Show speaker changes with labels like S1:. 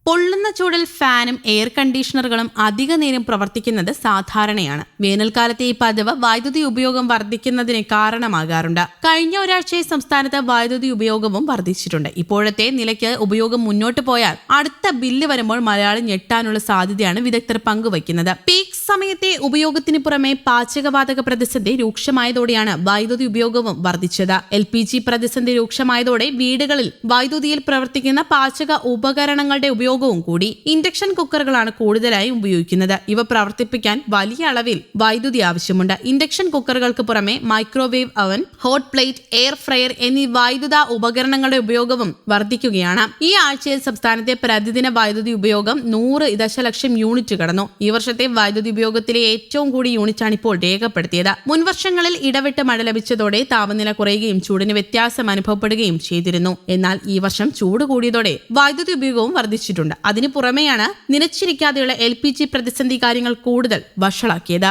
S1: പൊള്ളുന്ന ചൂടിൽ ഫാനും എയർ കണ്ടീഷണറുകളും അധിക നേരം പ്രവർത്തിക്കുന്നത് സാധാരണയാണ്. വേനൽക്കാലത്തെ ഈ പതിവ് വൈദ്യുതി ഉപയോഗം വർദ്ധിക്കുന്നതിന് കാരണമാകാറുണ്ട്. കഴിഞ്ഞ ഒരാഴ്ചയായി സംസ്ഥാനത്ത് വൈദ്യുതി ഉപയോഗവും വർദ്ധിച്ചിട്ടുണ്ട്. ഇപ്പോഴത്തെ നിലയ്ക്ക് ഉപയോഗം മുന്നോട്ട് പോയാൽ അടുത്ത ബില്ല് വരുമ്പോൾ മലയാളി ഞെട്ടാനുള്ള സാധ്യതയാണ് വിദഗ്ധർ പങ്കുവയ്ക്കുന്നത്. പീക്ക് സമയത്തെ ഉപയോഗത്തിന് പുറമെ പാചകവാതക പ്രതിസന്ധി രൂക്ഷമായതോടെയാണ് വൈദ്യുതി ഉപയോഗവും വർദ്ധിച്ചത്. LPG പ്രതിസന്ധി രൂക്ഷമായതോടെ വീടുകളിൽ വൈദ്യുതിയിൽ പ്രവർത്തിക്കുന്ന പാചക ഉപകരണങ്ങളുടെ ഉപയോഗവും കൂടി. ഇൻഡക്ഷൻ കുക്കറുകളാണ് കൂടുതലായി ഉപയോഗിക്കുന്നത്. ഇവ പ്രവർത്തിപ്പിക്കാൻ വലിയ അളവിൽ വൈദ്യുതി ആവശ്യമുണ്ട്. ഇൻഡക്ഷൻ കുക്കറുകൾക്ക് പുറമെ മൈക്രോവേവ് അവൻ, ഹോട്ട് പ്ലേറ്റ്, എയർ ഫ്രയർ എന്നീ വൈദ്യുത ഉപകരണങ്ങളുടെ ഉപയോഗവും വർദ്ധിക്കുകയാണ്. ഈ ആഴ്ചയിൽ സംസ്ഥാനത്തെ പ്രതിദിന വൈദ്യുതി ഉപയോഗം 100 ദശലക്ഷം യൂണിറ്റ് കടന്നു. ഈ വർഷത്തെ വൈദ്യുതി ഉപയോഗത്തിലെ ഏറ്റവും കൂടിയ യൂണിറ്റാണ് ഇപ്പോൾ രേഖപ്പെടുത്തിയത്. മുൻവർഷങ്ങളിൽ ഇടവിട്ട് മഴ ലഭിച്ചതോടെ താപനില കുറയുകയും ചൂടിന് വ്യത്യാസം അനുഭവപ്പെടുകയും ചെയ്തിരുന്നു. എന്നാൽ ഈ വർഷം ചൂട് കൂടിയതോടെ വൈദ്യുതി ഉപയോഗവും വർദ്ധിച്ചിട്ടുണ്ട്. അതിനു പുറമെയാണ് നിലച്ചിരിക്കാതെയുള്ള LPG പ്രതിസന്ധി കാര്യങ്ങൾ കൂടുതൽ വഷളാക്കിയത്.